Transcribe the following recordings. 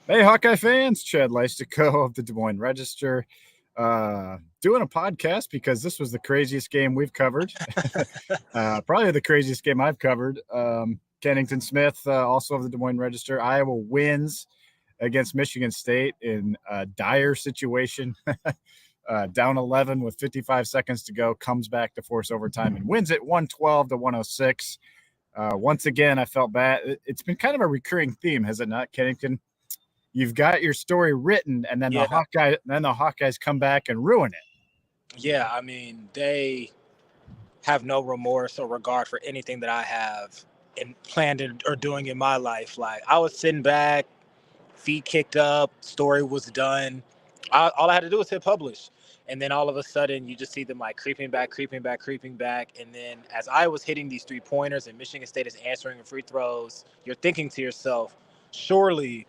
Hey, Hawkeye fans, Chad Leistikow of the Des Moines Register, doing a podcast because this was the craziest game we've covered. Probably the craziest game I've covered. Kennington Smith, also of the Des Moines Register, Iowa wins against Michigan State in a dire situation. Down 11 with 55 seconds to go, comes back to force overtime and wins it 112 to 106. Once again, I felt bad. It's been kind of a recurring theme, has it not, Kennington? You've got your story written, and then Yeah, the Hawkeyes come back and ruin it. yeah. I mean, they have no remorse or regard for anything that I have and planned or doing in my life. Like I was sitting back, feet kicked up, story was done. All I had to do was hit publish, and then all of a sudden you just see them like creeping back, creeping back, creeping back, and then as I was hitting these 3 pointers and Michigan State is answering free throws, you're thinking to yourself, surely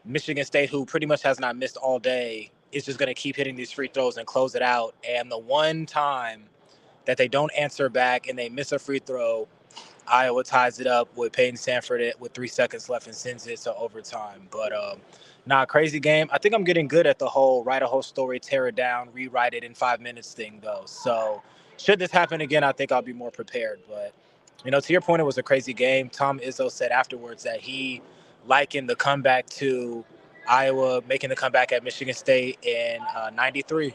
Michigan State, who pretty much has not missed all day, is just going to keep hitting these free throws and close it out. And the one time that they don't answer back and they miss a free throw, Iowa ties it up with Peyton Sanford with 3 seconds left and sends it to overtime. But crazy game. I think I'm getting good at the whole write a whole story, tear it down, rewrite it in 5 minutes thing, though. So should this happen again, I think I'll be more prepared. But, to your point, it was a crazy game. Tom Izzo said afterwards that he likened the comeback to Iowa making the comeback at Michigan State in '93,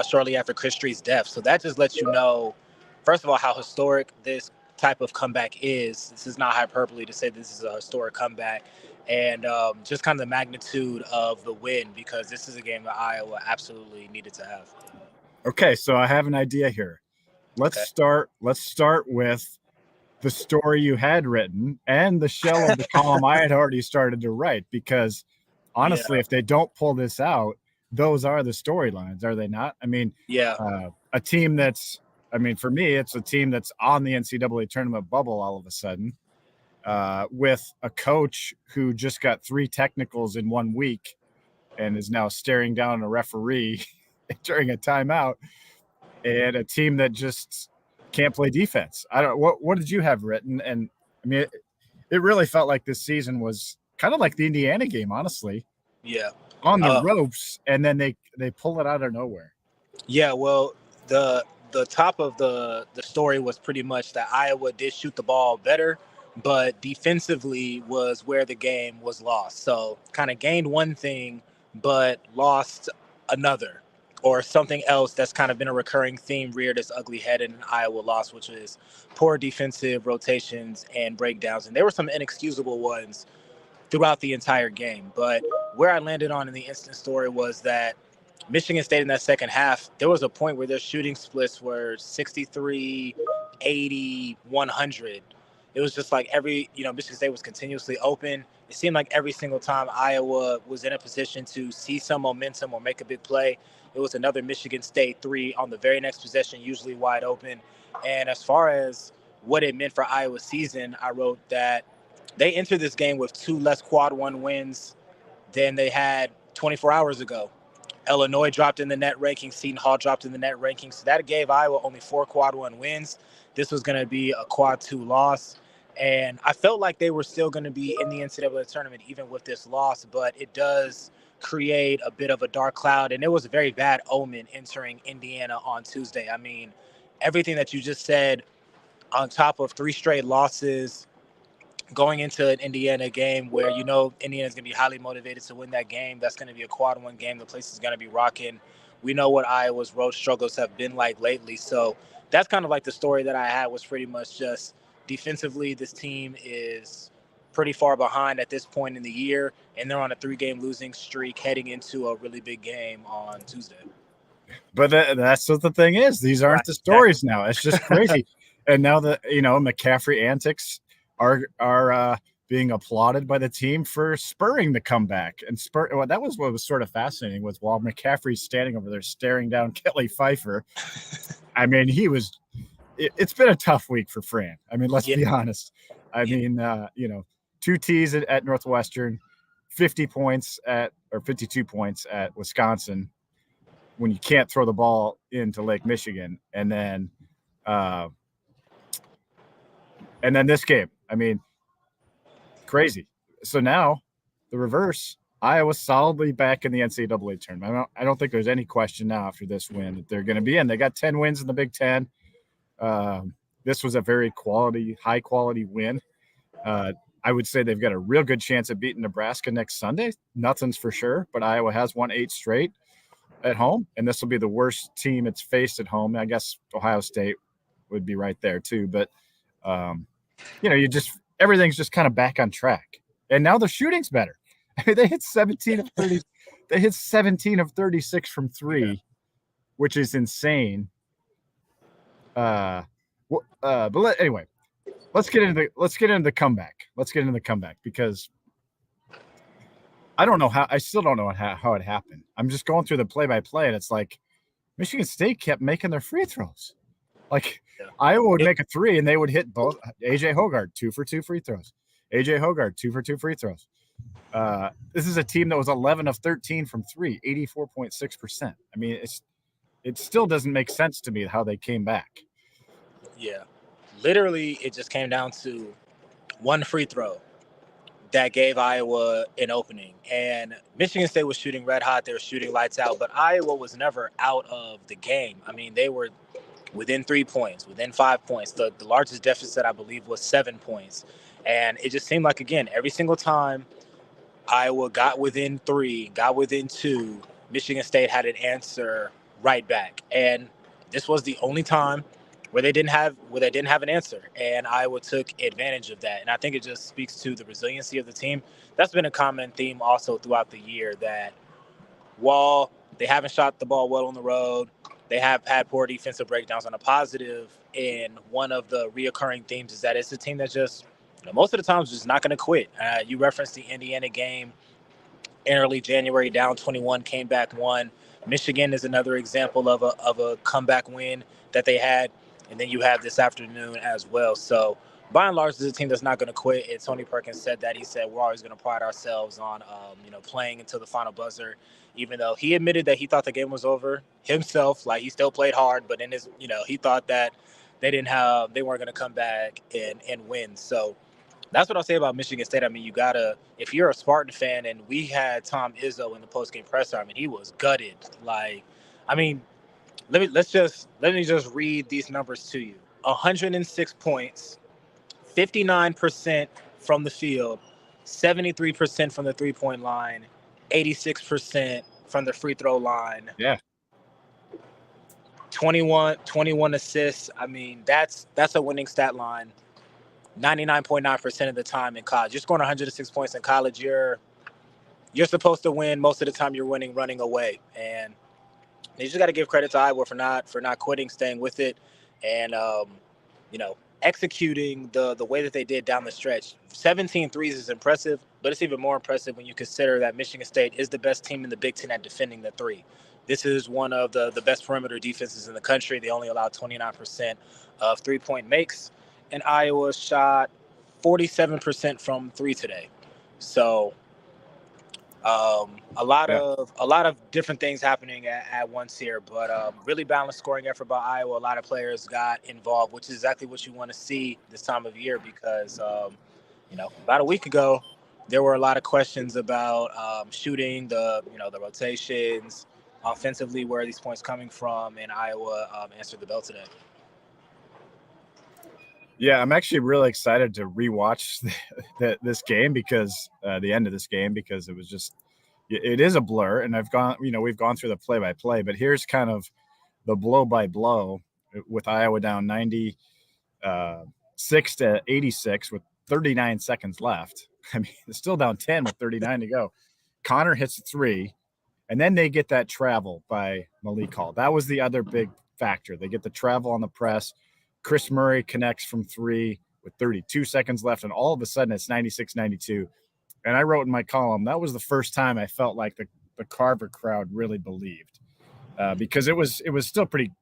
shortly after Chris Street's death. So that just lets you know, first of all, how historic this type of comeback is. This is not hyperbole to say this is a historic comeback, and just kind of the magnitude of the win, because this is a game that Iowa absolutely needed to have. Okay, so I have an idea here. Let's Okay. start. Let's start with the story you had written and the shell of the column I had already started to write. Because honestly, Yeah. if they don't pull this out, those are the storylines, are they not? I mean, Yeah. a team that's. I mean, for me, it's a team that's on the NCAA tournament bubble all of a sudden, with a coach who just got 3 technicals in 1 week and is now staring down a referee during a timeout, and a team that just can't play defense. I don't. What did you have written? And I mean, it really felt like this season was kind of like the Indiana game, honestly, Yeah. on the Uh, ropes, and then they pull it out of nowhere. Yeah, well, the top of the story was pretty much that Iowa did shoot the ball better, but defensively was where the game was lost. So kind of gained one thing, but lost another, or something else that's kind of been a recurring theme reared its ugly head in an Iowa loss, which is poor defensive rotations and breakdowns. And there were some inexcusable ones throughout the entire game. But where I landed on in the instant story was that Michigan State in that second half, there was a point where their shooting splits were 63, 80, 100. It was just like Michigan State was continuously open. It seemed like every single time Iowa was in a position to see some momentum or make a big play, it was another Michigan State three on the very next possession, usually wide open. And as far as what it meant for Iowa's season, I wrote that they entered this game with 2 less quad 1 wins than they had 24 hours ago. Illinois dropped in the net rankings. Seton Hall dropped in the net rankings. So that gave Iowa only 4 quad 1 wins. This was going to be a quad 2 loss. And I felt like they were still going to be in the NCAA tournament even with this loss, but it does create a bit of a dark cloud. And it was a very bad omen entering Indiana on Tuesday. I mean, everything that you just said, on top of 3 straight losses, going into an Indiana game where Indiana's going to be highly motivated to win that game. That's going to be a quad 1 game. The place is going to be rocking. We know what Iowa's road struggles have been like lately. So that's kind of like the story that I had, was pretty much just defensively, this team is pretty far behind at this point in the year, and they're on a 3-game losing streak heading into a really big game on Tuesday. But that's what the thing is. These Right. aren't the stories now. It's just crazy. And now that McCaffrey antics are being applauded by the team for spurring the comeback. And well, that was what was sort of fascinating, was while McCaffrey's standing over there staring down Kelly Pfeiffer. I mean, it's been a tough week for Fran. I mean, let's be honest. I mean, 2 T's at Northwestern, 50 points or 52 points at Wisconsin, when you can't throw the ball into Lake Michigan, and then this game. I mean, crazy. So now the reverse. Iowa's solidly back in the NCAA tournament. I don't think there's any question now after this win that they're going to be in. They got 10 wins in the Big Ten. This was a very high quality win. I would say they've got a real good chance of beating Nebraska next Sunday. Nothing's for sure, but Iowa has won 8 straight at home, and this will be the worst team it's faced at home. I guess Ohio State would be right there too, but everything's just kind of back on track. And now the shooting's better. I mean, they hit 17 of 30. They hit 17 of 36 from 3, which is insane. But anyway, let's get into the comeback. Let's get into the comeback because I still don't know how it happened. I'm just going through the play-by-play, and it's like Michigan State kept making their free throws. Like Iowa would make a 3, and they would hit both. AJ Hoggard 2 for 2 free throws. AJ Hoggard 2 for 2 free throws. This is a team that was 11 of 13 from 3, 84.6%. I mean, it still doesn't make sense to me how they came back. Yeah, literally, it just came down to one free throw that gave Iowa an opening. And Michigan State was shooting red hot. They were shooting lights out, but Iowa was never out of the game. I mean, they were within 3 points, within 5 points. The largest deficit, I believe, was 7 points. And it just seemed like, again, every single time Iowa got within 3, got within 2, Michigan State had an answer right back. And this was the only time where they didn't have an answer, and Iowa took advantage of that. And I think it just speaks to the resiliency of the team. That's been a common theme also throughout the year, that while they haven't shot the ball well on the road, they have had poor defensive breakdowns. On a positive, and one of the reoccurring themes is that it's a team that just, most of the times, just not going to quit. You referenced the Indiana game in early January, down 21, came back, won. Michigan is another example of a comeback win that they had. And then you have this afternoon as well. So by and large, this is a team that's not going to quit. And Tony Perkins said that. He said, we're always going to pride ourselves on, playing until the final buzzer, even though he admitted that he thought the game was over himself. Like, he still played hard, but in his, he thought that they weren't going to come back and win. So that's what I'll say about Michigan State. I mean, if you're a Spartan fan, and we had Tom Izzo in the postgame presser, I mean, he was gutted. Let me just read these numbers to you. 106 points, 59% from the field, 73% from the three-point line, 86% from the free throw line. Yeah. 21 assists. I mean, that's a winning stat line. 99.9% of the time in college. You're scoring 106 points in college. You're supposed to win. Most of the time you're winning running away. And you just got to give credit to Iowa for not quitting, staying with it, and executing the way that they did down the stretch. 17 threes is impressive, but it's even more impressive when you consider that Michigan State is the best team in the Big Ten at defending the 3. This is one of the best perimeter defenses in the country. They only allow 29% of 3-point makes, and Iowa shot 47% from 3 today. So a lot of different things happening at once here, but really balanced scoring effort by Iowa. A lot of players got involved, which is exactly what you want to see this time of year, because about a week ago there were a lot of questions about shooting, the rotations, offensively, where are these points coming from, and Iowa answered the bell today. Yeah, I'm actually really excited to rewatch this game, because the end of this game, because it is a blur, and we've gone through the play-by-play, but here's kind of the blow-by-blow with Iowa down 96 to 86 with 39 seconds left. I mean, it's still down 10 with 39 to go. Connor hits a 3, and then they get that travel by Malik Hall. That was the other big factor. They get the travel on the press. Chris Murray connects from 3 with 32 seconds left, and all of a sudden it's 96-92. And I wrote in my column, that was the first time I felt like the Carver crowd really believed, because it was still pretty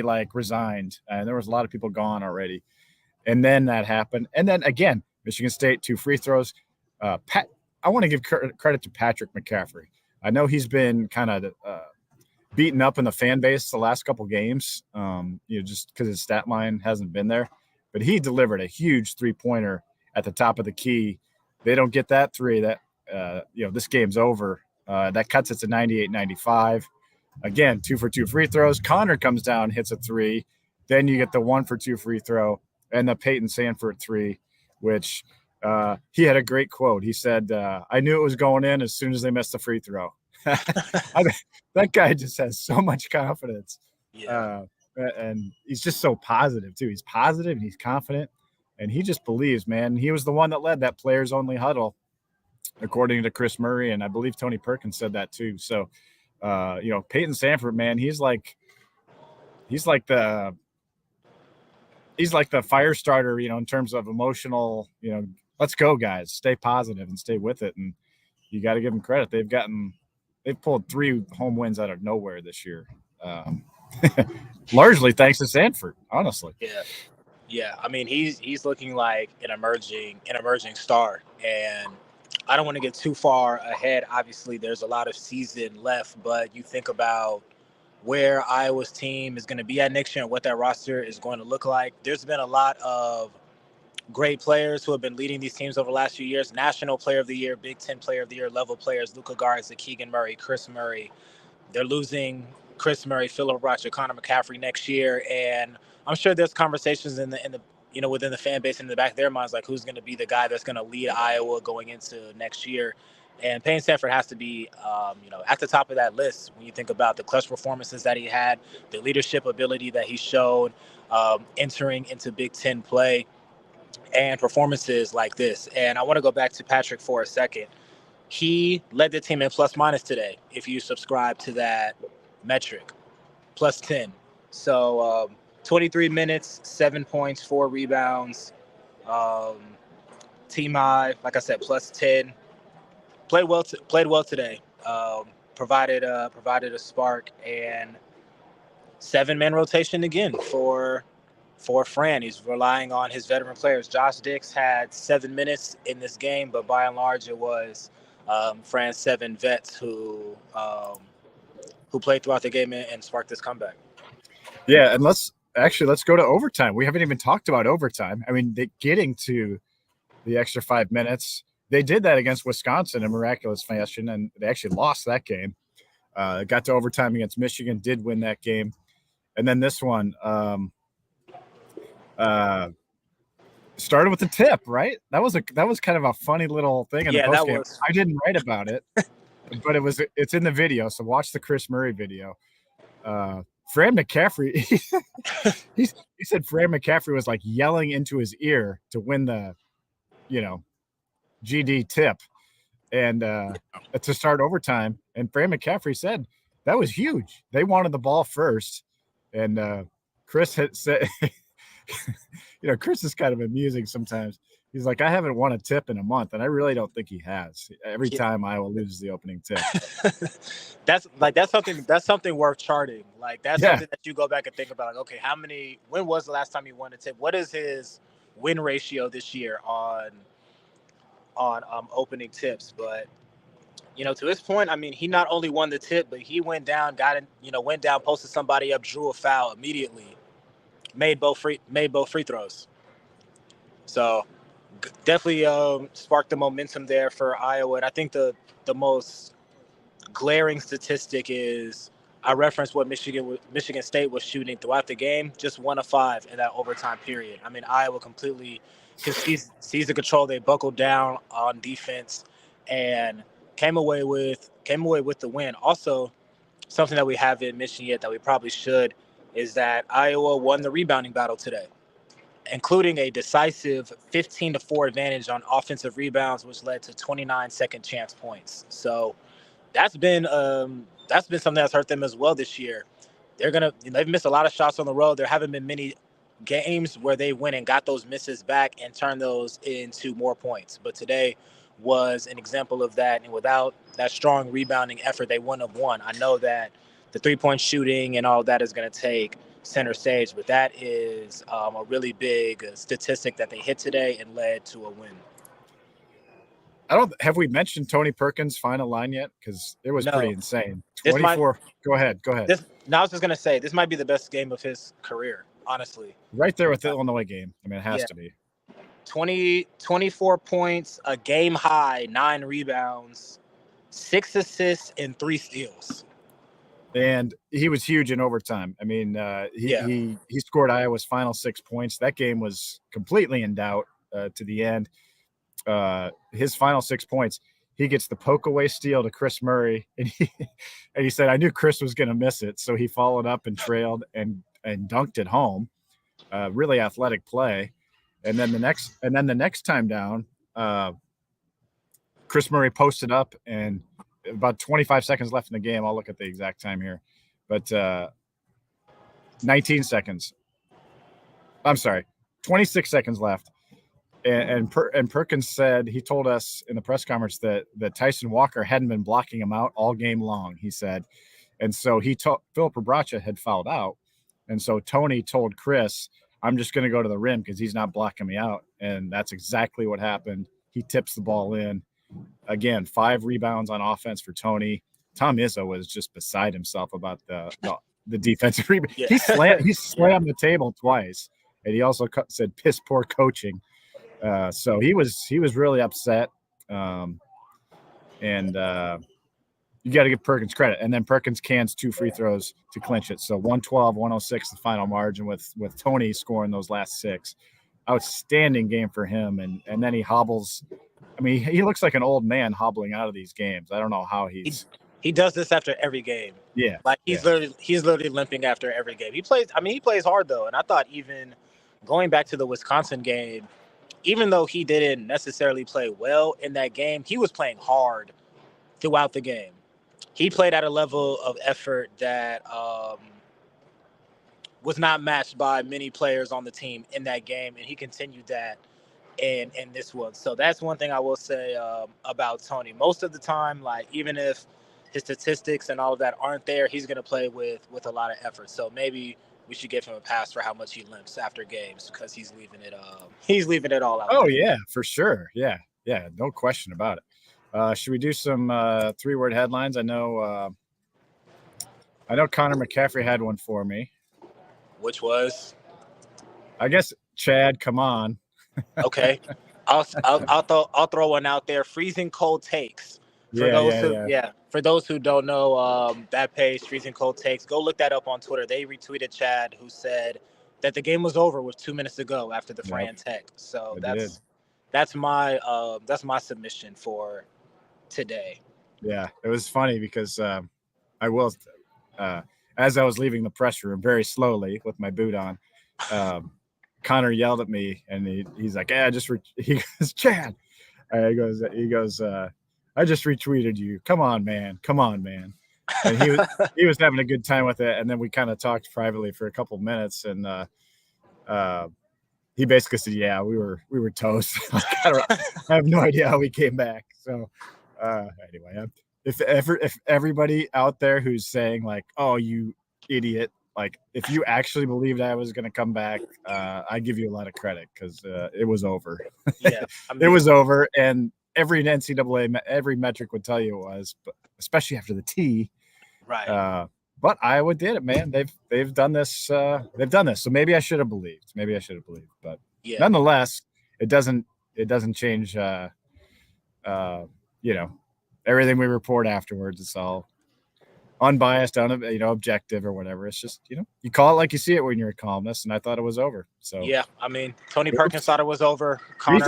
like resigned, and there was a lot of people gone already. And then that happened. And then again, Michigan State, 2 free throws. I want to give credit to Patrick McCaffrey. I know he's been kind of beaten up in the fan base the last couple games, just because his stat line hasn't been there. But he delivered a huge 3-pointer at the top of the key. They don't get that 3. That this game's over. That cuts it to 98-95. Again, 2 for 2 free throws. Connor comes down, hits a 3. Then you get the 1 for 2 free throw and the Peyton Sanford 3, which he had a great quote. He said, I knew it was going in as soon as they missed the free throw. That guy just has so much confidence. Yeah. And he's just so positive, too. He's positive and he's confident. And he just believes, man. He was the one that led that players-only huddle, according to Chris Murray. And I believe Tony Perkins said that, too. So, Peyton Sanford, man, he's like the fire starter, in terms of emotional, let's go, guys, stay positive and stay with it. And you got to give them credit. They've pulled 3 home wins out of nowhere this year. Largely thanks to Sanford, honestly. Yeah. I mean, he's looking like an emerging star, and I don't want to get too far ahead. Obviously, there's a lot of season left, but you think about where Iowa's team is going to be at next year and what that roster is going to look like. There's been a lot of great players who have been leading these teams over the last few years. National Player of the Year, Big Ten Player of the Year level players, Luka Garza, Keegan Murray, Chris Murray. They're losing Chris Murray, Philip Rocha, Connor McCaffrey next year, and I'm sure there's conversations in the within the fan base in the back of their minds, like who's going to be the guy that's going to lead Iowa going into next year. And Payne Sanford has to be, at the top of that list when you think about the clutch performances that he had, the leadership ability that he showed, entering into Big Ten play, and performances like this. And I want to go back to Patrick for a second. He led the team in plus minus today, if you subscribe to that metric, plus 10. So 23 minutes, 7 points, 4 rebounds. Team high, like I said, plus 10. Played well today. Provided a spark, and 7-man rotation again for Fran. He's relying on his veteran players. Josh Dix had 7 minutes in this game, but by and large it was Fran's 7 vets who played throughout the game and sparked this comeback. Yeah, and let's go to overtime. We haven't even talked about overtime. I mean, getting to the extra 5 minutes. They did that against Wisconsin in miraculous fashion, and they actually lost that game. Got to overtime against Michigan, did win that game. And then this one started with the tip, right? That was kind of a funny little thing in the postgame. I didn't write about it, but it's in the video, so watch the Chris Murray video. Fran McCaffrey, he said Fran McCaffrey was like yelling into his ear to win the, GD tip and to start overtime. And Fran McCaffrey said that was huge. They wanted the ball first. And Chris had said, Chris is kind of amusing sometimes. He's like, I haven't won a tip in a month, and I really don't think he has. Every time Iowa loses the opening tip. that's something worth charting. Like that's something that you go back and think about. Like, okay, when was the last time he won a tip? What is his win ratio this year on opening tips? But to his point, I mean, he not only won the tip, but he went down, posted somebody up, drew a foul immediately, made both free throws. So definitely sparked the momentum there for Iowa. And I think the most glaring statistic is I referenced what Michigan State was shooting throughout the game, just 1 of 5 in that overtime period. I mean, Iowa completely sees the control. They buckled down on defense and came away with the win. Also, something that we haven't mentioned yet that we probably should is that Iowa won the rebounding battle today, including a decisive 15-4 advantage on offensive rebounds, which led to 29 second chance points. So that's been something that's hurt them as well this year. They've missed a lot of shots on the road. There haven't been many games where they went and got those misses back and turned those into more points. But today was an example of that. And without that strong rebounding effort, they wouldn't have won. I know that the 3-point shooting and all that is going to take center stage, but that is a really big statistic that they hit today and led to a win. Have we mentioned Tony Perkins' final line yet? Because it was pretty insane. 24. Go ahead. I was just going to say, this might be the best game of his career, honestly. Right there with the Illinois game. I mean, it has to be. 24 points, a game high, 9 rebounds, 6 assists, and 3 steals. And he was huge in overtime. I mean, he scored Iowa's final 6 points. That game was completely in doubt to the end. His final 6 points, he gets the poke away steal to Chris Murray, and he said, "I knew Chris was going to miss it," so he followed up and trailed and dunked it home. Really athletic play. And then the next time down, Chris Murray posted up, and about 25 seconds left in the game. I'll look at the exact time here, but 19 seconds. I'm sorry, 26 seconds left. And Perkins said, he told us in the press conference that Tyson Walker hadn't been blocking him out all game long, he said. And so Philip Rebracha had fouled out. And so Tony told Chris, "I'm just going to go to the rim because he's not blocking me out." And that's exactly what happened. He tips the ball in. Again, 5 rebounds on offense for Tony. Tom Izzo was just beside himself about the defensive rebound. Yeah. He slammed the table twice. And he also said piss poor coaching. So he was really upset. And you got to give Perkins credit. And then Perkins cans 2 free throws to clinch it. So 112-106 the final margin with Tony scoring those last 6. Outstanding game for him. And then he hobbles. I mean, he looks like an old man hobbling out of these games. I don't know how he does this after every game. Yeah. Like he's literally limping after every game. He plays hard though. And I thought even going back to the Wisconsin game, even though he didn't necessarily play well in that game, he was playing hard throughout the game. He played at a level of effort that was not matched by many players on the team in that game, and he continued that in this one. So that's one thing I will say about Tony. Most of the time, like even if his statistics and all of that aren't there, he's going to play with a lot of effort. So maybe we should give him a pass for how much he limps after games because he's leaving it all out. Oh yeah, for sure. Yeah, no question about it. Should we do some 3-word headlines? I know Connor McCaffrey had one for me. Which was? I guess Chad, come on. Okay. I'll throw one out there. Freezing cold takes. For those who don't know that page, Freezing Cold Takes, go look that up on Twitter. They retweeted Chad, who said that the game was over with 2 minutes to go after the Fran Tech. So that's my submission for today. Yeah, it was funny because as I was leaving the press room very slowly with my boot on, Connor yelled at me, and he's like, he goes, Chad. He goes, I just retweeted you. Come on, man. And he was having a good time with it. And then we kind of talked privately for a couple of minutes, and he basically said, "Yeah, we were toast." I have no idea how we came back. So anyway, if everybody out there who's saying like, "Oh, you idiot," like if you actually believed I was going to come back, I give you a lot of credit because it was over. Yeah, it was over, and every NCAA, every metric would tell you it was, but especially after the T. Right. But Iowa did it, man. They've done this. So maybe I should have believed. But nonetheless, it doesn't change. Everything we report afterwards. It's all unbiased, objective or whatever. It's just, you call it like you see it when you're a columnist, and I thought it was over. So yeah, I mean, Tony Perkins thought it was over. Connor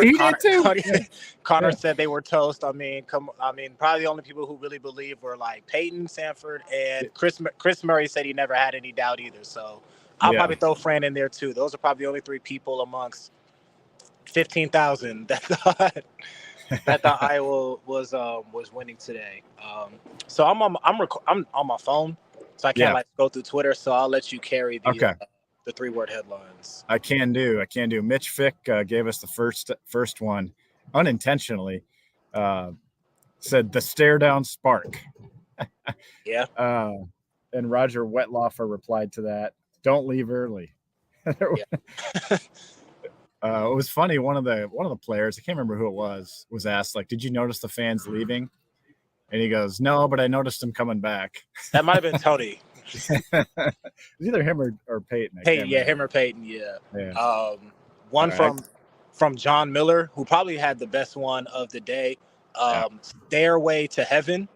said they were toast. Probably the only people who really believe were like Peyton, Sanford, and Chris Murray said he never had any doubt either. So I'll probably throw Fran in there too. Those are probably the only 3 people amongst 15,000 that thought Iowa was winning today. So I'm on my phone, so I can't go through Twitter. So I'll let you carry the 3-word headlines. I can do. Mitch Fick gave us the first one unintentionally. Said the stare down spark. Yeah. And Roger Wetlaufer replied to that, "Don't leave early." It was funny. One of the players, I can't remember who it was asked, like, "Did you notice the fans leaving?" And he goes, "No, but I noticed them coming back." That might have been Tony. It was either him or Peyton. Him or Peyton. Yeah. One from from John Miller, who probably had the best one of the day. Stairway to Heaven,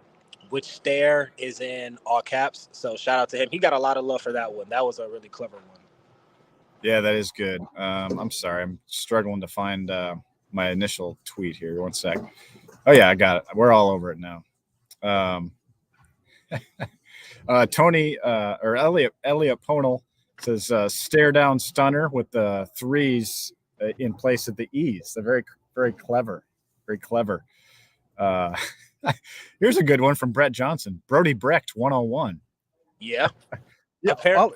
which stair is in all caps. So shout out to him. He got a lot of love for that one. That was a really clever one. Yeah, that is good. I'm sorry. I'm struggling to find my initial tweet here. One sec. Oh, yeah, I got it. We're all over it now. Tony or Elliot Ponel says stare down stunner with the threes in place of the E's. They're very, very clever. Very clever. Here's a good one from Brett Johnson. Brody Brecht 101. Yeah. Yeah,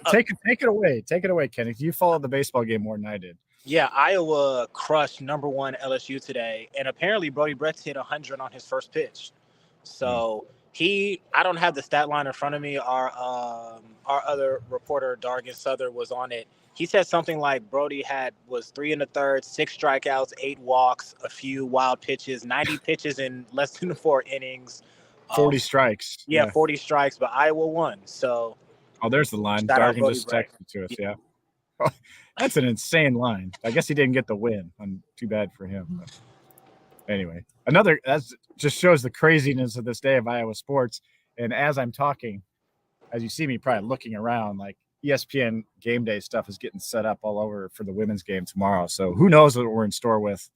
take it away. Take it away, Kenny. You followed the baseball game more than I did. Yeah, Iowa crushed number 1 LSU today, and apparently Brody Brecht hit 100 on his first pitch. So I don't have the stat line in front of me. Our other reporter, Dargan Souther, was on it. He said something like Brody was 3 1/3, 6 strikeouts, 8 walks, a few wild pitches, 90 pitches in less than 4 innings. 40 strikes. Yeah, 40 strikes, but Iowa won. So. Oh, there's the line. Dargan just texted to us. Yeah. That's an insane line. I guess he didn't get the win. Too bad for him. But anyway, that just shows the craziness of this day of Iowa sports. And as I'm talking, as you see me probably looking around, like ESPN game day stuff is getting set up all over for the women's game tomorrow. So who knows what we're in store with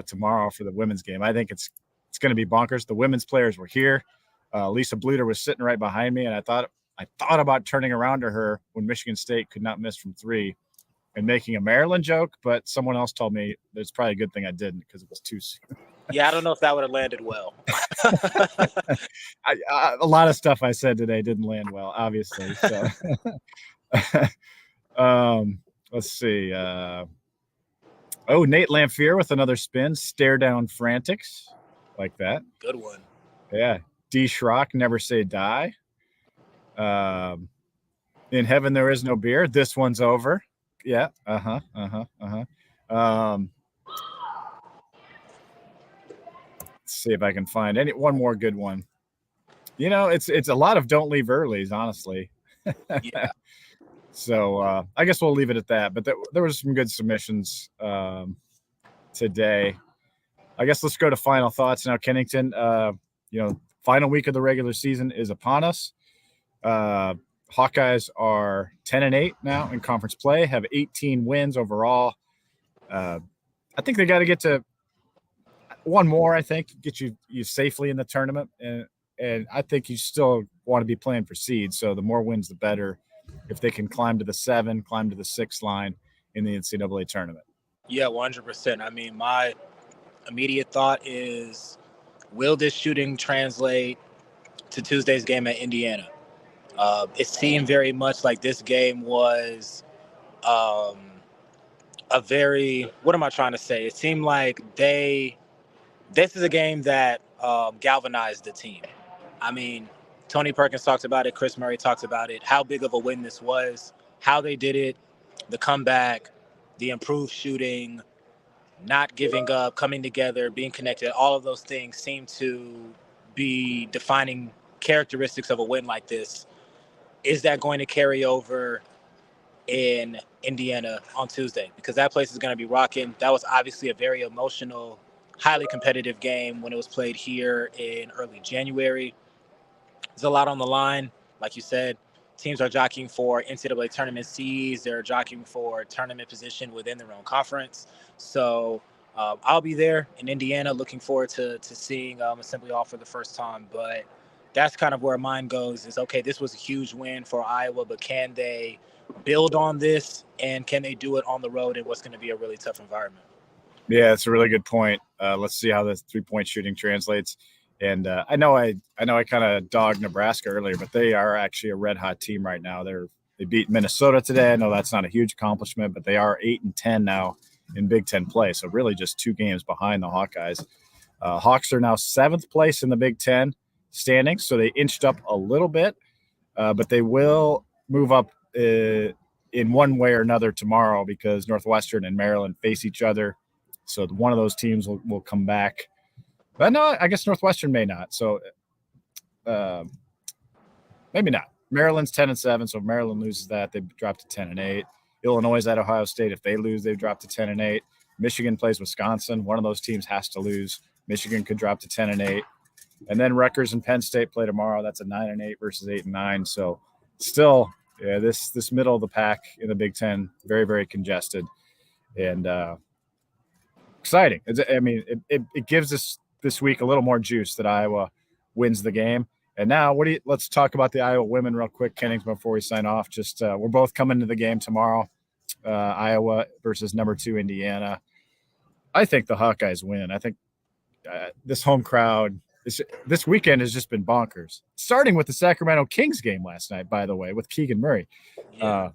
tomorrow for the women's game. I think it's going to be bonkers. The women's players were here. Lisa Bluter was sitting right behind me, and I thought about turning around to her when Michigan State could not miss from 3 and making a Maryland joke, but someone else told me it's probably a good thing I didn't because it was too soon. Yeah, I don't know if that would have landed well. A lot of stuff I said today didn't land well, obviously. So, let's see. Nate Lamphere with another spin. Stare down frantics, like that. Good one. Yeah. D. Schrock, never say die. In heaven there is no beer. This one's over. Yeah. Let's see if I can find one more good one. It's a lot of don't leave earlys, honestly. Yeah. So I guess we'll leave it at that. But there was some good submissions today. I guess let's go to final thoughts now. Kennington, final week of the regular season is upon us. Hawkeyes are 10-8 now in conference play, have 18 wins overall. I think they got to get to one more, I think, get you safely in the tournament. And I think you still want to be playing for seeds. So the more wins, the better. If they can climb to the 7, climb to the 6 line in the NCAA tournament. Yeah, 100%. I mean, my immediate thought is, will this shooting translate to Tuesday's game at Indiana? It seemed very much like this game was a very, what am I trying to say? It seemed like this is a game that galvanized the team. I mean, Tony Perkins talked about it. Chris Murray talked about it, how big of a win this was, how they did it, the comeback, the improved shooting, not giving up, coming together, being connected. All of those things seem to be defining characteristics of a win like this. Is that going to carry over in Indiana on Tuesday? Because that place is going to be rocking. That was obviously a very emotional, highly competitive game when it was played here in early January. There's a lot on the line. Like you said, teams are jockeying for NCAA tournament seeds. They're jockeying for tournament position within their own conference. So I'll be there in Indiana, looking forward to seeing Assembly Hall for the first time. But that's kind of where mine goes is, okay, this was a huge win for Iowa, but can they build on this, and can they do it on the road in what's going to be a really tough environment? Yeah, it's a really good point. Let's see how the 3-point shooting translates. And I know I kind of dogged Nebraska earlier, but they are actually a red hot team right now. They beat Minnesota today. I know that's not a huge accomplishment, but they are 8-10 now in Big Ten play. So really just 2 games behind the Hawkeyes. Hawks are now 7th place in the Big Ten standings, so they inched up a little bit, but they will move up in one way or another tomorrow because Northwestern and Maryland face each other. So one of those teams will come back. But no, I guess Northwestern may not. So maybe not. Maryland's 10-7, so if Maryland loses that, they drop to 10-8. Illinois is at Ohio State. If they lose, they drop to 10-8. Michigan plays Wisconsin. One of those teams has to lose. Michigan could drop to 10-8. And then Rutgers and Penn State play tomorrow. That's a 9-8 versus 8-9. So still, yeah, this middle of the pack in the Big Ten, very, very congested and exciting. It gives us this week a little more juice that Iowa wins the game. And now, let's talk about the Iowa women real quick, Kennington, before we sign off. Just we're both coming to the game tomorrow, Iowa versus number 2 Indiana. I think the Hawkeyes win. I think this home crowd. This weekend has just been bonkers. Starting with the Sacramento Kings game last night, by the way, with Keegan Murray. Yeah.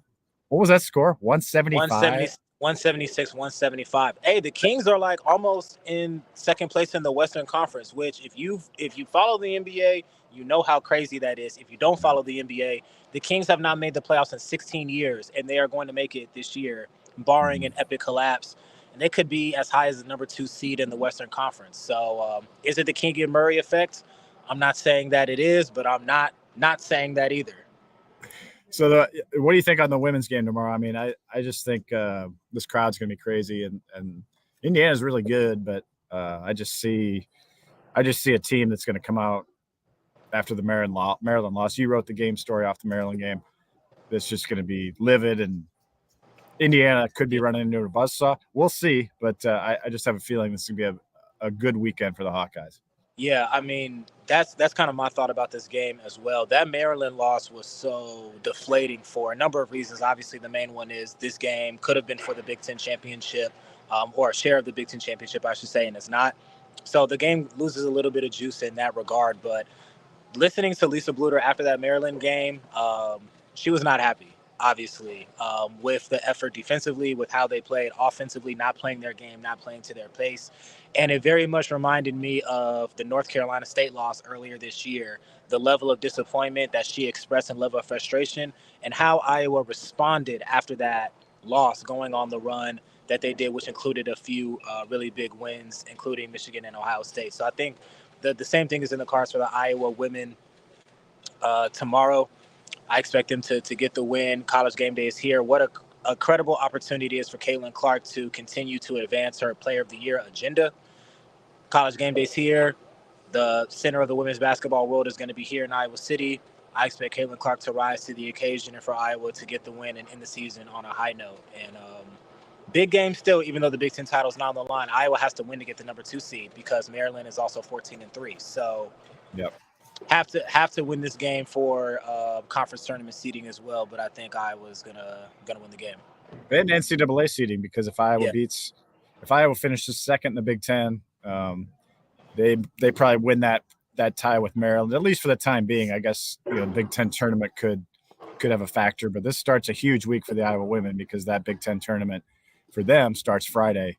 What was that score? 175? 176, 175. Hey, the Kings are like almost in second place in the Western Conference, which if you follow the NBA, you know how crazy that is. If you don't follow the NBA, the Kings have not made the playoffs in 16 years, and they are going to make it this year, barring an epic collapse. And they could be as high as the number 2 seed in the Western Conference. So is it the Keegan Murray effect? I'm not saying that it is, but I'm not saying that either. So what do you think on the women's game tomorrow? I mean, I just think this crowd's going to be crazy, and Indiana's really good, but I just see a team that's going to come out after the Maryland loss. You wrote the game story off the Maryland game. That's just going to be livid, and Indiana could be running into a buzzsaw. We'll see, but I just have a feeling this is going to be a good weekend for the Hawkeyes. Yeah, I mean, that's kind of my thought about this game as well. That Maryland loss was so deflating for a number of reasons. Obviously, the main one is this game could have been for the Big Ten championship, or a share of the Big Ten championship, I should say, and it's not. So the game loses a little bit of juice in that regard. But listening to Lisa Bluter after that Maryland game, she was not happy. Obviously, with the effort defensively, with how they played offensively, not playing their game, not playing to their pace. And it very much reminded me of the North Carolina State loss earlier this year, the level of disappointment that she expressed and level of frustration, and how Iowa responded after that loss, going on the run that they did, which included a few really big wins, including Michigan and Ohio State. So I think the same thing is in the cards for the Iowa women tomorrow. I expect them to get the win. College game day is here. What a credible opportunity it is for Caitlin Clark to continue to advance her Player of the Year agenda. College game day is here. The center of the women's basketball world is going to be here in Iowa City. I expect Caitlin Clark to rise to the occasion and for Iowa to get the win and end the season on a high note. And big game still, even though the Big Ten title is not on the line, Iowa has to win to get the number 2 seed because Maryland is also 14-3. So yep. Have to win this game for conference tournament seeding as well, but I think Iowa's gonna win the game. And NCAA seeding, because if Iowa finishes second in the Big Ten, they probably win that tie with Maryland, at least for the time being. I guess the Big Ten tournament could have a factor, but this starts a huge week for the Iowa women because that Big Ten tournament for them starts Friday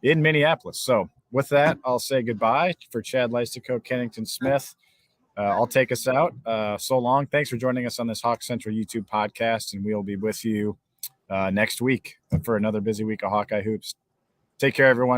in Minneapolis. So with that, I'll say goodbye for Chad Leistikow, Kennington Smith. I'll take us out. So long. Thanks for joining us on this Hawk Central YouTube podcast, and we'll be with you next week for another busy week of Hawkeye Hoops. Take care, everyone.